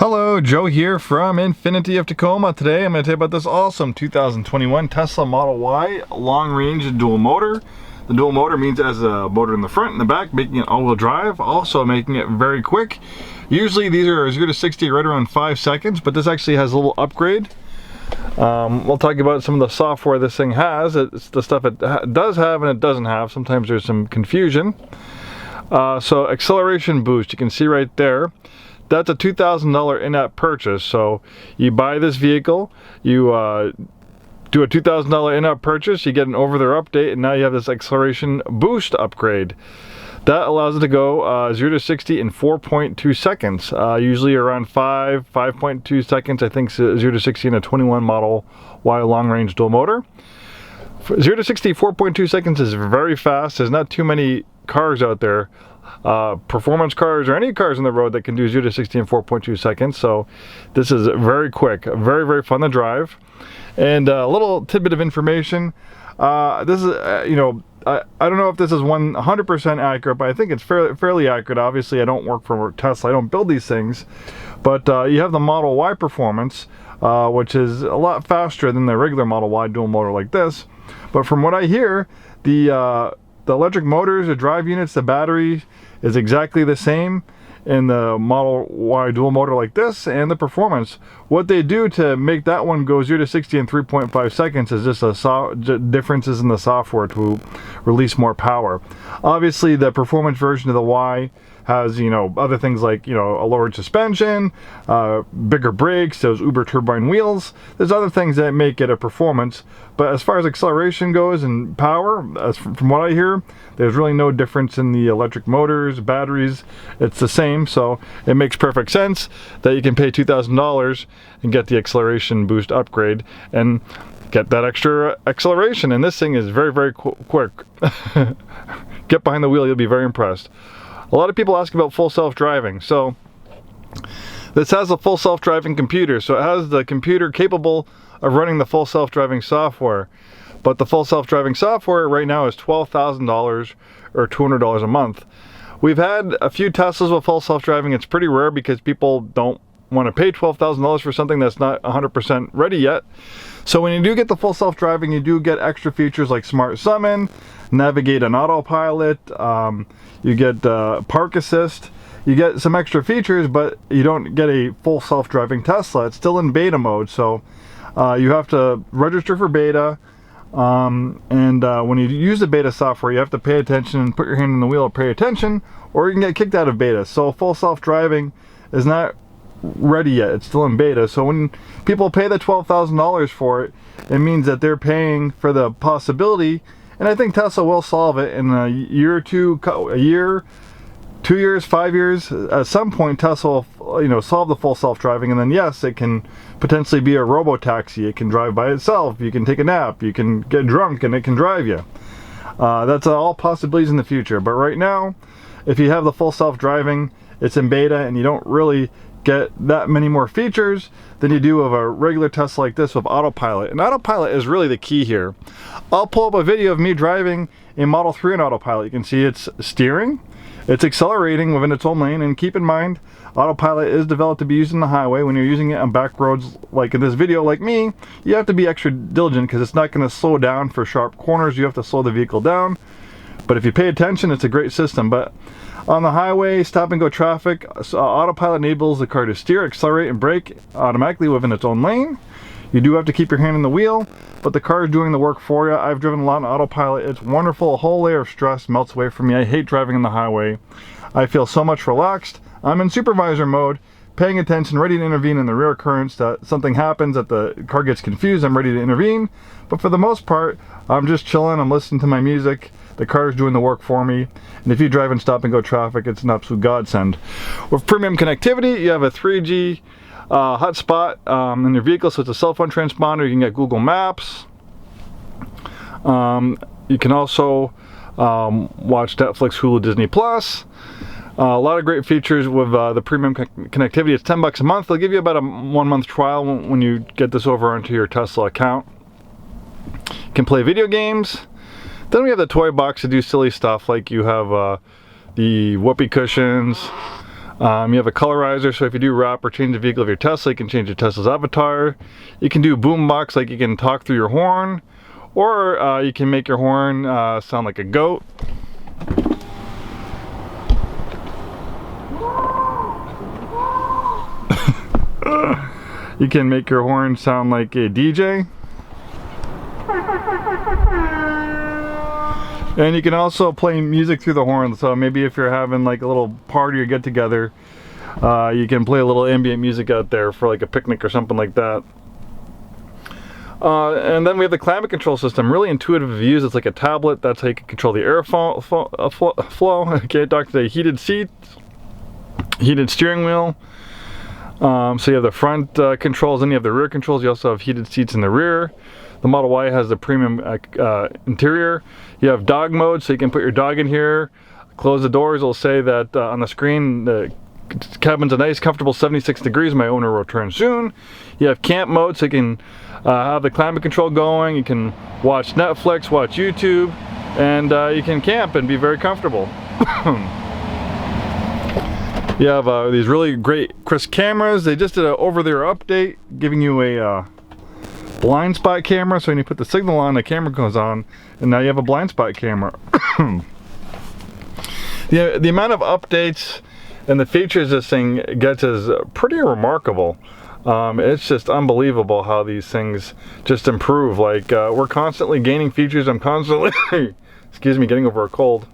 Hello, Joe here from Infiniti of Tacoma. Today I'm going to tell you about this awesome 2021 Tesla Model Y long-range dual motor. The dual motor means it has a motor in the front and the back, making it all-wheel drive, also making it very quick. Usually these are 0 to 60 right around 5 seconds, but this actually has a little upgrade. We'll talk about some of the software this thing has. It's the stuff it does have and it doesn't have. Sometimes there's some confusion. So acceleration boost, you can see right there. That's a $2,000 in-app purchase. So you buy this vehicle, you do a $2,000 in-app purchase, you get an over-the-air update, and now you have this acceleration boost upgrade. That allows it to go 0 to 60 in 4.2 seconds, usually around 5.2 seconds. I think 0 to 60 in a 21 Model Y long-range dual motor. 0 to 60, 4.2 seconds is very fast. There's not too many cars out there, performance cars or any cars on the road that can do 0 to 60 in 4.2 seconds. So this is very quick, very, very fun to drive. And a little tidbit of information. This is, I don't know if this is 100% accurate, but I think it's fairly accurate. Obviously, I don't work for Tesla. I don't build these things. But you have the Model Y performance, which is a lot faster than the regular Model Y dual motor like this. But from what I hear, the electric motors, the drive units, the battery is exactly the same in the Model Y dual motor like this, and the performance. What they do to make that one go 0 to 60 in 3.5 seconds is just differences in the software to release more power. Obviously, the performance version of the Y has, other things like, a lowered suspension, bigger brakes, those Uber turbine wheels. There's other things that make it a performance. But as far as acceleration goes and power, from what I hear, there's really no difference in the electric motors, batteries. It's the same, so it makes perfect sense that you can pay $2,000 and get the acceleration boost upgrade and get that extra acceleration. And this thing is very, very quick. Get behind the wheel, you'll be very impressed. A lot of people ask about full self-driving. So this has a full self-driving computer. So it has the computer capable of running the full self-driving software. But the full self-driving software right now is $12,000 or $200 a month. We've had a few Teslas with full self-driving. It's pretty rare because people don't want to pay $12,000 for something that's not 100% ready yet. So when you do get the full self-driving, you do get extra features like Smart Summon, navigate on Autopilot, you get park assist, you get some extra features, but you don't get a full self-driving Tesla. It's still in beta mode, so you have to register for beta, and when you use the beta software, you have to pay attention and put your hand on the wheel and pay attention, or you can get kicked out of beta. So full self-driving is not ready yet. It's still in beta. So when people pay the $12,000 for it, it means that they're paying for the possibility. And I think Tesla will solve it in a year or two, a year, 2 years, 5 years. At some point, Tesla will, solve the full self-driving, and then yes, it can potentially be a robo-taxi. It can drive by itself. You can take a nap. You can get drunk, and it can drive you. That's all possibilities in the future. But right now, if you have the full self-driving, it's in beta, and you don't really get that many more features than you do of a regular Tesla like this with Autopilot. And Autopilot is really the key here. I'll pull up a video of me driving a Model 3 on Autopilot. You can see it's steering, it's accelerating within its own lane, and keep in mind, Autopilot is developed to be used on the highway. When you're using it on back roads like in this video like me, you have to be extra diligent because it's not going to slow down for sharp corners. You have to slow the vehicle down. But if you pay attention, it's a great system. But on the highway, stop and go traffic, Autopilot enables the car to steer, accelerate, and brake automatically within its own lane. You do have to keep your hand on the wheel, but the car is doing the work for you. I've driven a lot on Autopilot. It's wonderful. A whole layer of stress melts away from me. I hate driving on the highway. I feel so much relaxed. I'm in supervisor mode, paying attention, ready to intervene in the rear occurrence that something happens, that the car gets confused. I'm ready to intervene. But for the most part, I'm just chilling. I'm listening to my music. The car is doing the work for me. And if you drive in stop and go traffic, it's an absolute godsend. With premium connectivity, you have a 3G hotspot in your vehicle, so it's a cell phone transponder. You can get Google Maps. You can also watch Netflix, Hulu, Disney Plus. A lot of great features with the premium connectivity. It's $10 a month. They'll give you about a 1 month trial when you get this over onto your Tesla account. You can play video games. Then we have the toy box to do silly stuff, like you have the whoopee cushions, You have a colorizer, so if you do wrap or change the vehicle of your Tesla, you can change your Tesla's avatar. You can do boombox, like you can talk through your horn, or you can make your horn sound like a goat. You can make your horn sound like a DJ. And you can also play music through the horn, so maybe if you're having like a little party or get together, you can play a little ambient music out there for like a picnic or something like that. And then we have the climate control system, really intuitive to use. It's like a tablet. That's how you can control the air flow. Okay, talk today. Heated seats, heated steering wheel. So you have the front controls, and you have the rear controls. You also have heated seats in the rear. The Model Y has the premium interior. You have dog mode, so you can put your dog in here. Close the doors. It'll say that on the screen, the cabin's a nice, comfortable 76 degrees. My owner will return soon. You have camp mode, so you can have the climate control going. You can watch Netflix, watch YouTube, and you can camp and be very comfortable. You have these really great crisp cameras. They just did an over-the-air update, giving you a blind spot camera, so when you put the signal on, the camera goes on, and now you have a blind spot camera. The amount of updates and the features this thing gets is pretty remarkable. It's just unbelievable how these things just improve. Like we're constantly gaining features. I'm constantly, excuse me, getting over a cold.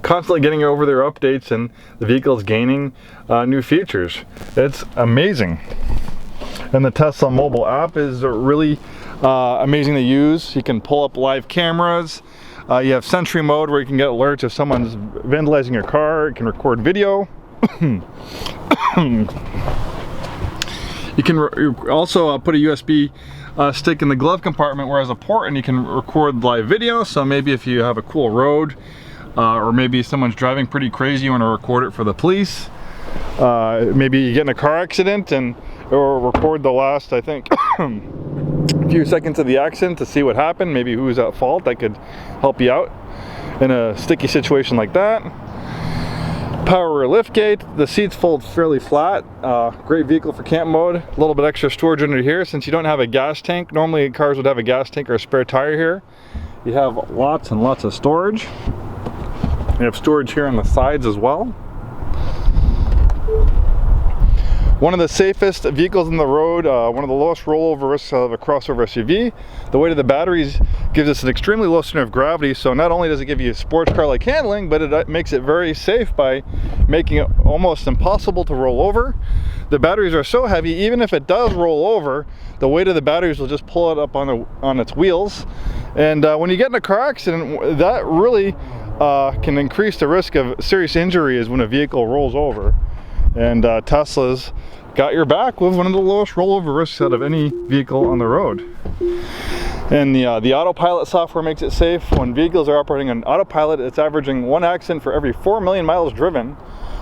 Constantly getting over their updates, and the vehicle's gaining new features. It's amazing. And the Tesla mobile app is really amazing to use. You can pull up live cameras. You have Sentry mode, where you can get alerts if someone's vandalizing your car. It can record video. You can also put a USB stick in the glove compartment where it has a port, and you can record live video. So maybe if you have a cool road, or maybe someone's driving pretty crazy, you want to record it for the police. Maybe you get in a car accident and or record the last, I think, few seconds of the accident to see what happened, maybe who's at fault. That could help you out in a sticky situation like that. Power rear liftgate. The seats fold fairly flat. Great vehicle for camp mode. A little bit extra storage under here since you don't have a gas tank. Normally cars would have a gas tank or a spare tire here. You have lots and lots of storage. You have storage here on the sides as well. One of the safest vehicles on the road, one of the lowest rollover risks of a crossover SUV. The weight of the batteries gives us an extremely low center of gravity, so not only does it give you a sports car-like handling, but it makes it very safe by making it almost impossible to roll over. The batteries are so heavy, even if it does roll over, the weight of the batteries will just pull it up on its wheels. And when you get in a car accident, that really can increase the risk of serious injury is when a vehicle rolls over. And Tesla's got your back with one of the lowest rollover risks out of any vehicle on the road. And the Autopilot software makes it safe. When vehicles are operating on Autopilot, it's averaging 1 accident for every 4 million miles driven.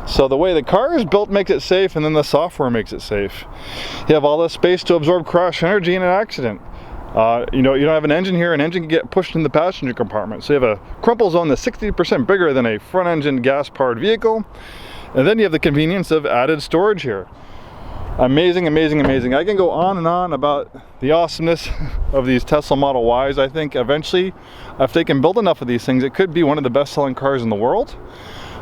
So the way the car is built makes it safe, and then the software makes it safe. You have all this space to absorb crash energy in an accident. You don't have an engine here. An engine can get pushed in the passenger compartment. So you have a crumple zone that's 60% bigger than a front-engine gas-powered vehicle. And then you have the convenience of added storage here. Amazing, amazing, amazing. I can go on and on about the awesomeness of these Tesla Model Ys. I think eventually, if they can build enough of these things, it could be one of the best-selling cars in the world.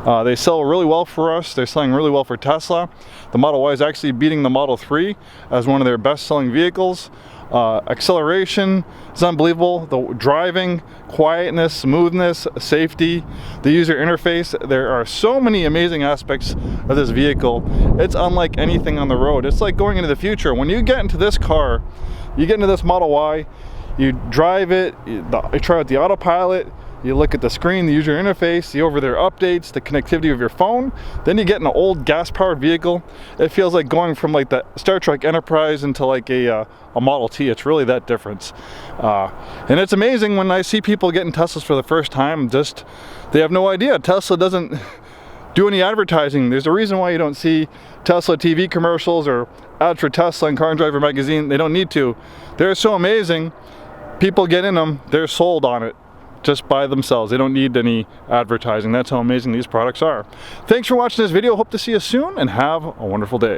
They sell really well for us. They're selling really well for Tesla. The Model Y is actually beating the Model 3 as one of their best-selling vehicles. Acceleration is unbelievable. The driving, quietness, smoothness, safety, the user interface. There are so many amazing aspects of this vehicle. It's unlike anything on the road. It's like going into the future. When you get into this car, you get into this Model Y, you drive it, you try out the Autopilot, you look at the screen, the user interface, the over-the-air updates, the connectivity of your phone. Then you get in an old gas-powered vehicle. It feels like going from like the Star Trek Enterprise into like a Model T. It's really that difference. And it's amazing when I see people getting Teslas for the first time, they have no idea. Tesla doesn't do any advertising. There's a reason why you don't see Tesla TV commercials or ads for Tesla in Car and Driver magazine. They don't need to. They're so amazing. People get in them, they're sold on it. just by themselves. They don't need any advertising. That's how amazing these products are. Thanks for watching this video. Hope to see you soon, and have a wonderful day.